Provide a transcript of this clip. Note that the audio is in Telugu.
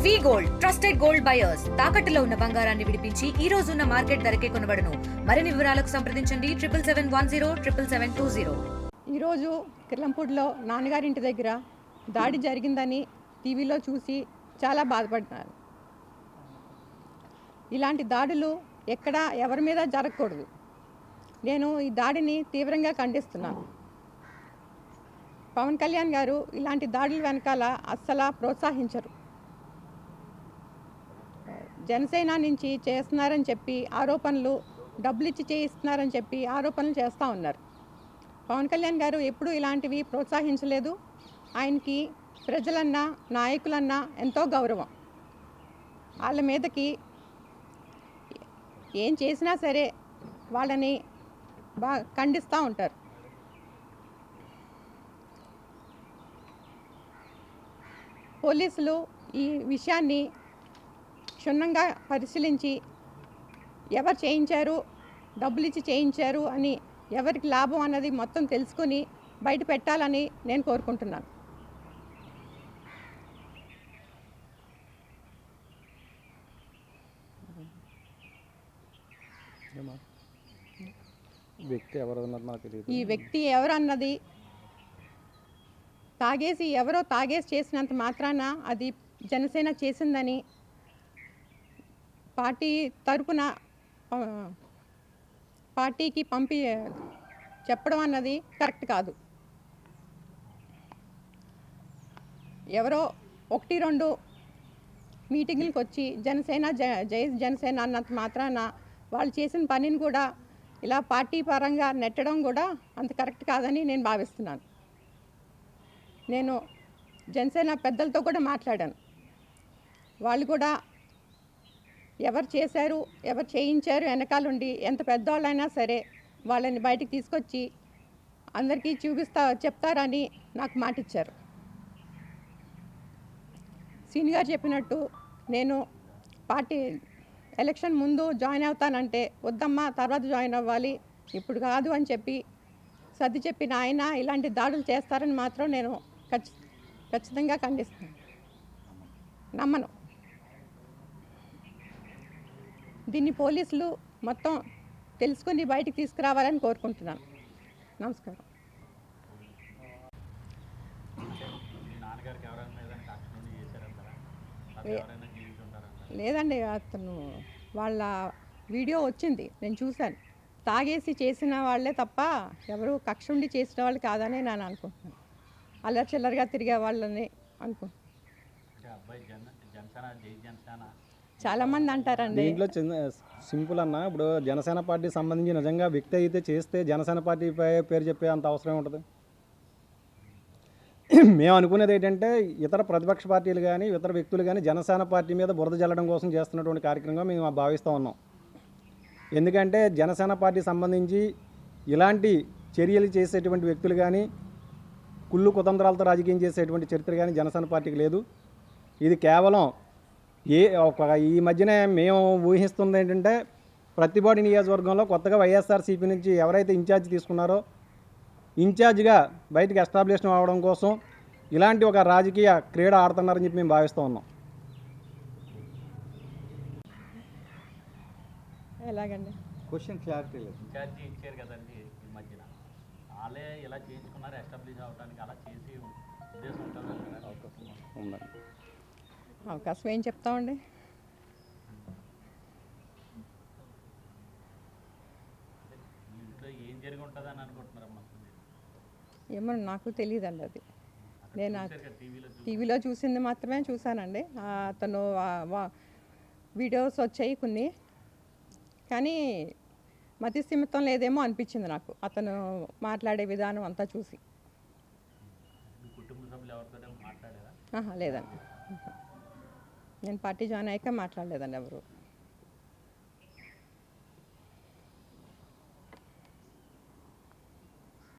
వి గోల్డ్ ట్రస్టెడ్ గోల్డ్ బయర్స్ తాకట్టులో ఉన్న బంగారాన్ని విడిపించి ఈ రోజు ఉన్న మార్కెట్ ధరకే కొనబడును. మరిన్ని వివరాలకు సంప్రదించండి 7771077720. ఈరోజు కిర్లంపూడిలో నాన్నగారింటి దగ్గర దాడి జరిగిందని టీవీలో చూసి చాలా బాధపడ్డాను. ఇలాంటి దాడులు ఎక్కడ ఎవరి మీద జరగకూడదు. నేను ఈ దాడిని తీవ్రంగా ఖండిస్తున్నాను. పవన్ కళ్యాణ్ గారు ఇలాంటి దాడుల వెనకాల అస్సలు ప్రోత్సహించరు. జనసేన నుంచి చేస్తున్నారని చెప్పి ఆరోపణలు, డబ్బులు ఇచ్చి చేయిస్తున్నారని చెప్పి ఆరోపణలు చేస్తూ ఉన్నారు. పవన్ కళ్యాణ్ గారు ఎప్పుడూ ఇలాంటివి ప్రోత్సహించలేదు. ఆయనకి ప్రజలన్నా నాయకులన్నా ఎంతో గౌరవం. వాళ్ళ మీదకి ఏం చేసినా సరే వాళ్ళని బాగా ఖండిస్తూ ఉంటారు. పోలీసులు ఈ విషయాన్ని క్షుణ్ణంగా పరిశీలించి ఎవరు చేయించారు, డబ్బులు ఇచ్చి చేయించారు అని, ఎవరికి లాభం అన్నది మొత్తం తెలుసుకొని బయట పెట్టాలని నేను కోరుకుంటున్నాను. ఈ వ్యక్తి ఎవరన్నది ఎవరో తాగేసి చేసినంత మాత్రాన అది జనసేన చేసిందని పార్టీ తరపున పార్టీకి చెప్పడం అన్నది కరెక్ట్ కాదు. ఎవరో 1-2 మీటింగులకు వచ్చి జనసేన జై జనసేన అన్నంత మాత్రాన వాళ్ళు చేసిన పనిని కూడా ఇలా పార్టీ పరంగా నెట్టడం కూడా అంత కరెక్ట్ కాదని నేను భావిస్తున్నాను. నేను జనసేన పెద్దలతో కూడా మాట్లాడాను. వాళ్ళు కూడా ఎవరు చేశారు, ఎవరు చేయించారు వెనకాలండి ఎంత పెద్దవాళ్ళైనా సరే వాళ్ళని బయటికి తీసుకొచ్చి అందరికీ చెప్తారని నాకు మాట ఇచ్చారు. సీని గారు చెప్పినట్టు నేను పార్టీ ఎలక్షన్ ముందు జాయిన్ అవుతానంటే వద్దమ్మా తర్వాత జాయిన్ అవ్వాలి, ఇప్పుడు కాదు అని చెప్పి సర్ది చెప్పిన ఆయన ఇలాంటి దాడులు చేస్తారని మాత్రం నేను ఖచ్చితంగా ఖండిస్తాను. నమ్మను. దీన్ని పోలీసులు మొత్తం తెలుసుకొని బయటికి తీసుకురావాలని కోరుకుంటున్నాను. నమస్కారం. లేదండి, అతను వాళ్ళ వీడియో వచ్చింది, నేను చూశాను. తాగేసి చేసిన వాళ్ళే తప్ప ఎవరు కక్ష ఉండి చేసిన వాళ్ళు కాదని నేను అనుకుంటున్నాను. అల్లరి చిల్లరగా తిరిగే వాళ్ళని అనుకుంటున్నాను. చాలామంది అంటారండి. దీంట్లో సింపుల్ అన్న, ఇప్పుడు జనసేన పార్టీ సంబంధించి నిజంగా వ్యక్తి అయితే చేస్తే జనసేన పార్టీ పేరు చెప్పే అంత అవసరం ఉంటుంది. మేము అనుకునేది ఏంటంటే ఇతర ప్రతిపక్ష పార్టీలు కానీ ఇతర వ్యక్తులు కానీ జనసేన పార్టీ మీద బురద జల్లడం కోసం చేస్తున్నటువంటి కార్యక్రమంగా మేము భావిస్తూ ఉన్నాం. ఎందుకంటే జనసేన పార్టీ సంబంధించి ఇలాంటి చర్యలు చేసేటువంటి వ్యక్తులు కానీ కుళ్ళు కుతంత్రాలతో రాజకీయం చేసేటువంటి చరిత్ర కానీ జనసేన పార్టీకి లేదు. ఇది కేవలం ఈ మధ్యనే మేము ఊహిస్తుంది ఏంటంటే ప్రతిపాడు నియోజకవర్గంలో కొత్తగా వైఎస్ఆర్సీపీ నుంచి ఎవరైతే ఇన్ఛార్జ్ తీసుకున్నారో ఇన్ఛార్జ్గా బయటకు ఎస్టాబ్లిష్ అవ్వడం కోసం ఇలాంటి ఒక రాజకీయ క్రీడ ఆడుతున్నారని చెప్పి మేము భావిస్తూ ఉన్నాం. ఎలాగండి క్వశ్చన్ క్లారిటీ లేదు. ఇన్ఛార్జి ఇచ్చారు కదండి ఈ మధ్యన, వాళ్ళే ఇలా చేయించుకున్నారు ఎస్టాబ్లిష్ అవ్వడానికి, అలా చేసి ఉద్దేశం ఉంటుంది. అవకాశం ఏం చెప్తామండి. ఇంట్లో ఏం జరిగి ఉంటుందని అనుకుంటున్నారమ్మా? ఏమో నాకు తెలియదండి. అది నేను టీవీలో చూసింది మాత్రమే చూశానండి. అతను వీడియోస్ వచ్చాయి కొన్ని, కానీ మతి స్థిమితం లేదేమో అనిపించింది నాకు అతను మాట్లాడే విధానం అంతా చూసి. కుటుంబ సభ్యులు ఎవరితో మాట్లాడారా? లేదండి, నేను పార్టీ జాయిన్ అయ్యాక మాట్లాడలేదండి ఎవరు.